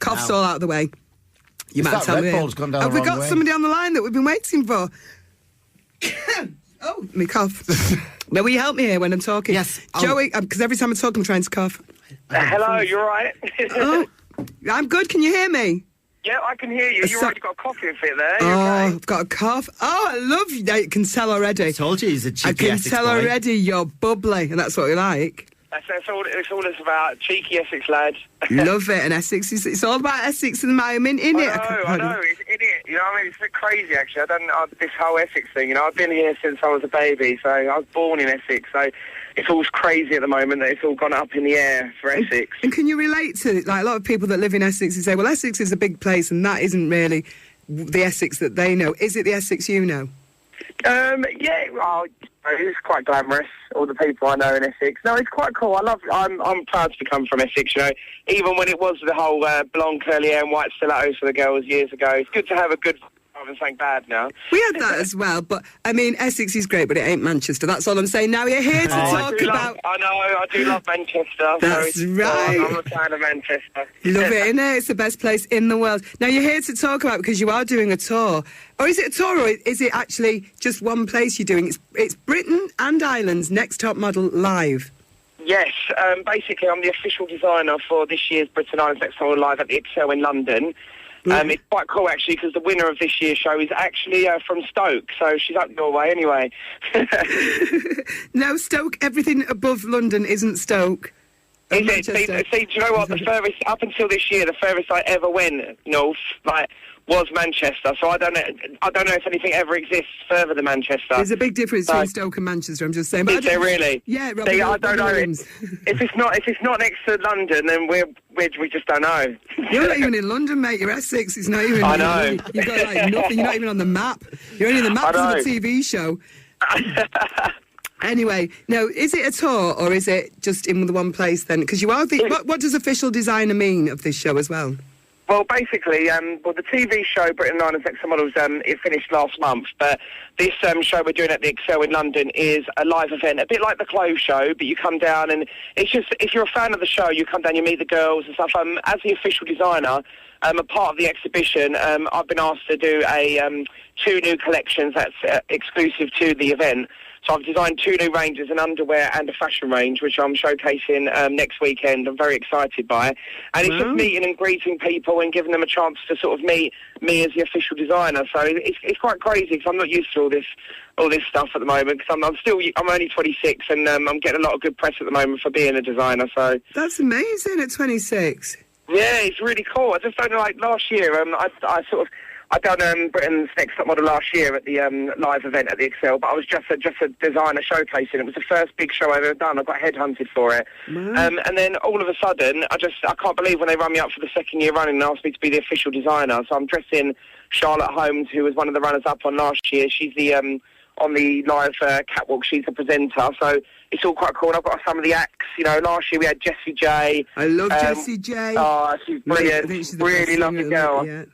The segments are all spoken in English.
Cough's all out of the way. You might tell me. Gone down Have we got somebody on the line that we've been waiting for? Oh, me cough. Now, will you help me here when I'm talking? Yes. Joey, because every time I talk, I'm trying to cough. Hello, you all right? Oh, I'm good. Can you hear me? Yeah, I can hear you. You've already got a coughing fit there. Oh, Okay? I've got a cough. Oh, I love you. I can tell already. I told you he's a cheeky I can Essex tell boy. already you're bubbly, and that's what we like. That's all it's about. Cheeky Essex lad. Love it, and Essex. It's all about Essex and moment, isn't it? I know. It's idiot. You know what I mean? It's a bit crazy, actually. I've done this whole Essex thing. You know, I've been here since I was a baby, so I was born in Essex, so it's all crazy at the moment that it's all gone up in the air for Essex. And can you relate to it? Like a lot of people that live in Essex and say, well, Essex is a big place, and that isn't really the Essex that they know. Is it the Essex you know? Yeah, well, it's quite glamorous, all the people I know in Essex. No, it's quite cool. I'm proud to come from Essex, you know. Even when it was the whole blonde curly hair and white stilettos for the girls years ago, it's good to have a good rather than something bad now. We had that as well, but, I mean, Essex is great, but it ain't Manchester. That's all I'm saying. Now you're here to talk about... I know, I do love Manchester. That's right. I'm a fan of Manchester. Love it, innit? It's the best place in the world. Now, you're here to talk about, because you are doing a tour. Or is it a tour, or is it actually just one place you're doing? It's Britain and Ireland's Next Top Model Live. Yes, basically I'm the official designer for this year's Britain Islands Next Top Model Live at the Excel in London. It's quite cool, actually, because the winner of this year's show is actually from Stoke, so she's up your way anyway. No, Stoke, everything above London isn't Stoke. Is it? See, do you know what? The furthest, up until this year, the furthest I ever went north, was Manchester. So I don't know if anything ever exists further than Manchester. There's a big difference between Stoke and Manchester, I'm just saying. But is there really? Yeah, See, I don't know. If it's not next to London, then we just don't know. You're not even in London, mate. You're Essex. It's not even... I know. You've got nothing. You're not even on the map. You're only on the map because of a TV show. Anyway, now, is it a tour or is it just in the one place then? Because you are what does official designer mean of this show as well? Well, basically, the TV show Britain Islands Next Top Models, it finished last month, but this show we're doing at the Excel in London is a live event, a bit like the Clothes Show, but you come down and it's just, if you're a fan of the show, you come down, you meet the girls and stuff. As the official designer, a part of the exhibition, I've been asked to do 2 new collections that's exclusive to the event. So I've designed 2 new ranges, an underwear and a fashion range, which I'm showcasing next weekend. I'm very excited by it. And it's just meeting and greeting people and giving them a chance to sort of meet me as the official designer. So it's quite crazy because I'm not used to all this stuff at the moment because I'm only 26 and I'm getting a lot of good press at the moment for being a designer. So that's amazing at 26. Yeah, it's really cool. I just don't know, like last year, I done Britain's Next Top Model last year at the live event at the Excel, but I was just a designer showcasing. It was the first big show I've ever done. I got headhunted for it. And then all of a sudden, I can't believe when they rang me up for the second year running and asked me to be the official designer. So I'm dressing Charlotte Holmes, who was one of the runners-up on last year. She's the on the live catwalk. She's the presenter. So it's all quite cool. And I've got some of the acts. You know, last year we had Jessie J. I love Jessie J. Oh, she's brilliant. I think she's the really lovely girl. Yeah.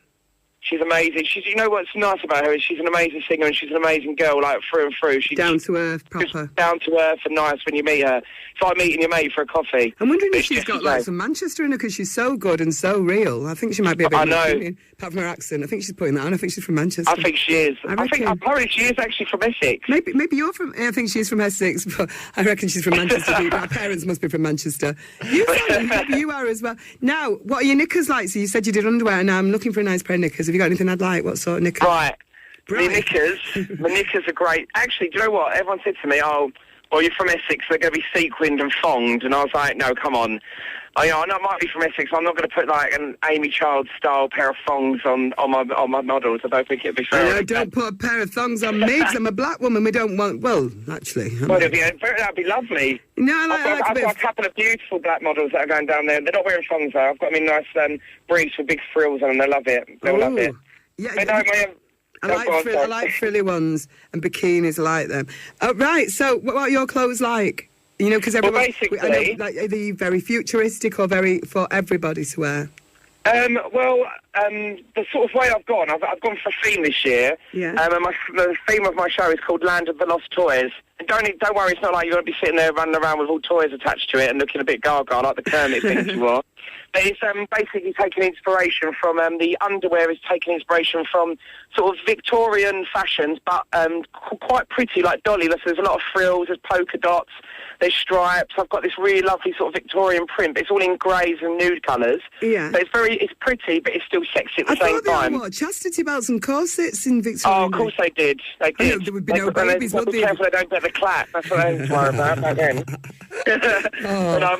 She's amazing. You know what's nice about her is she's an amazing singer and she's an amazing girl, like through and through. She's down to earth, proper. Down to earth and nice when you meet her. It's like meeting your mate for a coffee. I'm wondering if she's got like some Manchester in her because she's so good and so real. I think she might be a bit Manchester, apart from her accent. I think she's putting that on. I think she's from Manchester. I think she is. I think apparently she is actually from Essex. Maybe you're from... I think she's from Essex, but I reckon she's from Manchester. Her parents must be from Manchester. You are as well. Now, what are your knickers like? So you said you did underwear, and now I'm looking for a nice pair of knickers. Have you got anything I'd like? What sort of knickers? Right. My knickers are great. Actually, do you know what? Everyone said to me, oh, well, you're from Essex, they're going to be sequined and thonged. And I was like, no, come on. I know I might be from Essex. I'm not going to put like an Amy Child style pair of thongs on my models. I don't think it'd be fair. No, don't put a pair of thongs on me because I'm a black woman. We don't want... Well, actually... that'd be lovely. No, I've got a couple of beautiful black models that are going down there. They're not wearing thongs, though. I've got them in nice briefs with big frills on them. They love it. They'll love it. Yeah, I like frilly ones and bikinis. I like them. Right, so what are your clothes like? You know, because everyone... basically... I know, like, are they very futuristic or very for everybody to wear? The sort of way I've gone for theme this year. Yeah. And the theme of my show is called Land of the Lost Toys. Don't worry, it's not like you're going to be sitting there running around with all toys attached to it and looking a bit gaga like the Kermit things you are. But it's basically taking inspiration from, the underwear is taking inspiration from sort of Victorian fashions, but quite pretty, like dolly. There's a lot of frills, there's polka dots, there's stripes. I've got this really lovely sort of Victorian print, but it's all in greys and nude colours. Yeah. But it's pretty, but it's still sexy at the same time. I thought they had, chastity belts and corsets in Victoria? Oh, of course they did. They did. I know, there would be no babies, would be there? careful they don't get the clap. That's what I was worried about back then. But no,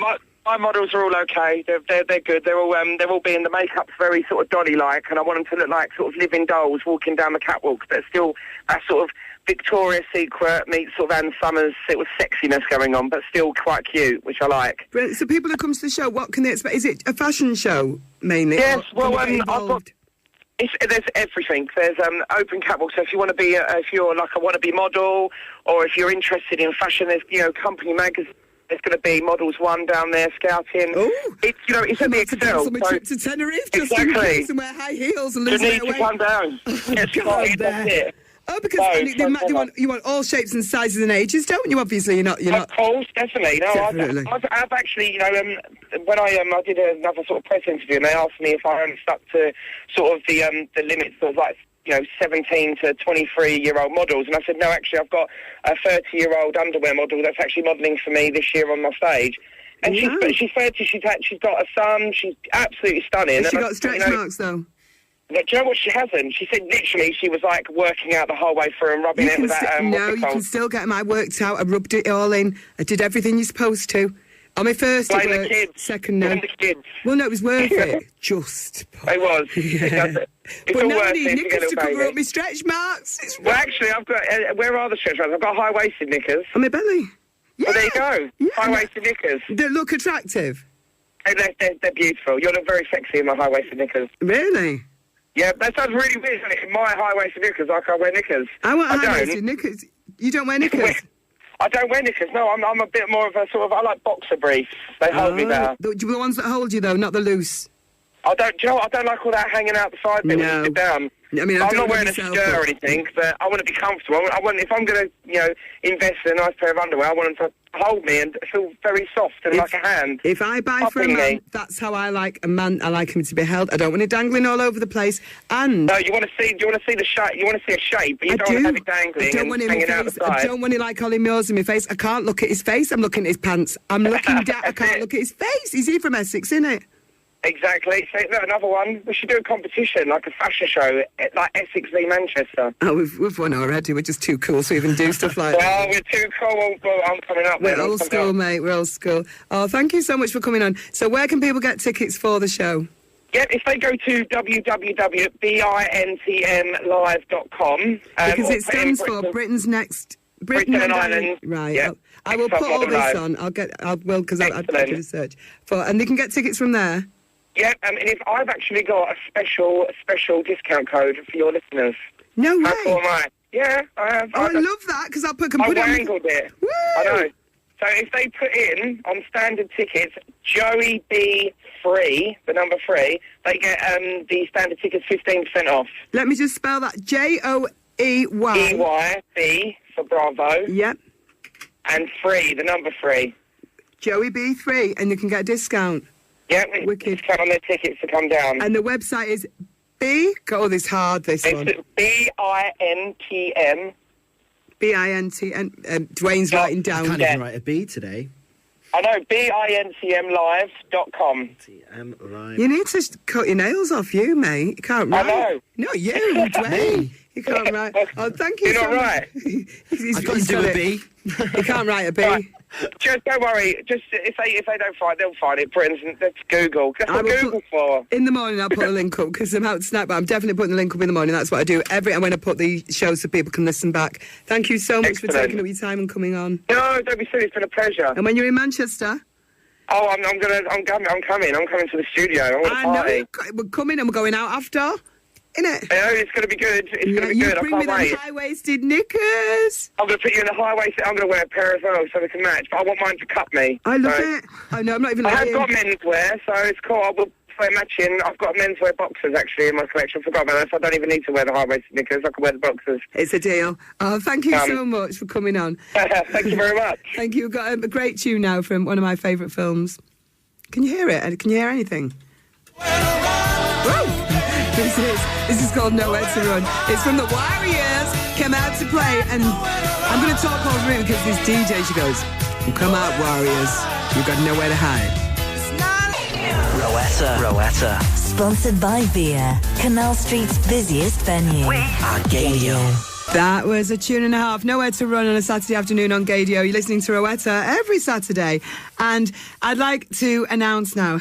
my models are all okay. They're good. They're all being, the makeup's very sort of dolly-like, and I want them to look like sort of living dolls walking down the catwalk, but still that sort of Victoria's Secret meets sort of Anne Summers sort of sexiness going on, but still quite cute, which I like. So people who come to the show, what can they expect? Is it a fashion show mainly? Yes, well, I've got... there's everything. There's open catwalk. So if you want to be, if you're like a wannabe model, or if you're interested in fashion, there's company magazine. There's going to be Models 1 down there scouting. Oh, it's it's at the Excel. So trip to Tenerife just exactly. in case and wear high heels and lose you weight. need to come down. Get started. That's it. Oh, because you want all shapes and sizes and ages, don't you? Obviously, you're not. Of course, definitely. No, definitely. I've actually, when I did another sort of press interview, and they asked me if I only stuck to sort of the limits of like 17 to 23-year-old models, and I said no. Actually, I've got a 30-year-old underwear model that's actually modelling for me this year on my stage. And she's 30. She's got a son. She's absolutely stunning. Has she got stretch marks though? Do you know what she hasn't? She said literally she was like working out the whole way through and rubbing it with that. No, you can still get them. I worked out. I rubbed it all in. I did everything you're supposed to. On my first, it worked. Kids. Second, no. The kids. Well, no, it was worth it. Just. It was. Yeah. It's but all now worth I need it knickers to cover up my stretch marks. Well, actually, I've got. Where are the stretch marks? I've got high-waisted knickers. On my belly. Yeah. Well, there you go. Yeah. High-waisted knickers. They look attractive. They're beautiful. You look very sexy in my high-waisted knickers. Really? Yeah, that sounds really weird, doesn't it? My high-waisted knickers, I can't wear knickers. I want high-waisted knickers. You don't wear knickers? I don't wear knickers, no. I'm a bit more of a sort of... I like boxer briefs. They hold me better. The ones that hold you, though, not the loose. I don't like all that hanging out the side bit when you sit down. I mean, I'm not wearing a skirt or anything, but I want to be comfortable. If I'm going to, invest in a nice pair of underwear, I want them to hold me and feel very soft and like a hand. If I buy for a man, that's how I like a man. I like him to be held. I don't want it dangling all over the place. And no, you want to see the shape. You want to see a shape, but you don't want to have it dangling and hanging out the side. I don't want it like Ollie Mills in my face. I can't look at his face. I'm looking at his pants. I'm looking down. I can't look at his face. He's here from Essex, isn't it? Exactly. So, look, another one. We should do a competition, like a fashion show, like Essex v Manchester. Oh, we've won already. We're just too cool to even do stuff like that. Well, we're too cool. Well, I'm coming up. We're old school, mate. We're old school. Oh, thank you so much for coming on. So where can people get tickets for the show? Yeah, if they go to www.bintmlive.com. Because it stands for Britain's Next... Britain and Ireland. Right. Yeah. I will put all this on. Because I'll do the search. And they can get tickets from there? Yeah, and if I've actually got a special discount code for your listeners. No way. How cool am I? Yeah, I have. Oh, I love that, because I wangled it. Woo! I know. So if they put in, on standard tickets, Joey B 3, the number 3, they get the standard tickets 15% off. Let me just spell that. Joey. EY, B for Bravo. Yep. And 3, the number 3. Joey B3, and you can get a discount. Yeah, wicked. Discount on their tickets to come down. And the website is God, this hard, this one. It's BINTM. BINTM. Dwayne's writing down. I can't even write a B today. I know, BINTMlive.com. TM Live. You need to cut your nails off, you, mate. You can't write. I know. No, you, Dwayne. You can't write. Oh, thank you. You're not right. I can't do a B. You can't write a B. Right. Just don't worry. Just if they don't find, they'll find it. Britain's, that's Google. That's what Google for. In the morning, I'll put a link up because I'm out tonight. But I'm definitely putting the link up in the morning. That's what I do when I put the show so people can listen back. Thank you so much for taking up your time and coming on. No, don't be silly. It's been a pleasure. And when you're in Manchester. Oh, I'm coming. I'm coming to the studio. I want to party. We're coming and we're going out after. Innit? I know, it's going to be good. It's going to be good. You bring me them high-waisted knickers. I'm going to put you in the high-waisted. I'm going to wear a pair as well so they can match. But I want mine to cut me. I love it. I know, I'm not even I have got menswear, so it's cool. I will menswear matching. I've got menswear boxers actually in my collection. I forgot about that. So I don't even need to wear the high-waisted knickers. I can wear the boxers. It's a deal. Oh, thank you so much for coming on. Thank you very much. Thank you. We've got a great tune now from one of my favourite films. Can you hear it? Can you hear anything? Woo! This is called Nowhere to Run. It's from the Warriors. Came out to play, and I'm going to talk over it because this DJ, she goes, "Come out, Warriors. You've got nowhere to hide." Rowetta. Sponsored by Via, Canal Street's busiest venue. We are GAYDIO. That was a tune and a half. Nowhere to Run on a Saturday afternoon on GAYDIO. You're listening to Rowetta every Saturday. And I'd like to announce now,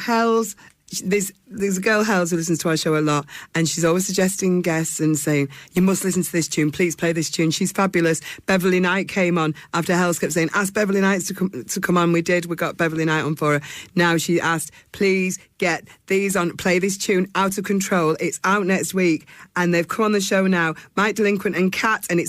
there's a girl, Hells, who listens to our show a lot, and she's always suggesting guests and saying, you must listen to this tune, please play this tune. She's fabulous. Beverly Knight came on after Hells kept saying, ask Beverly Knight to come on. We did. We got Beverly Knight on for her. Now she asked, please get these on, play this tune, Out of Control. It's out next week, and they've come on the show now, Mike Delinquent and Kat, and it's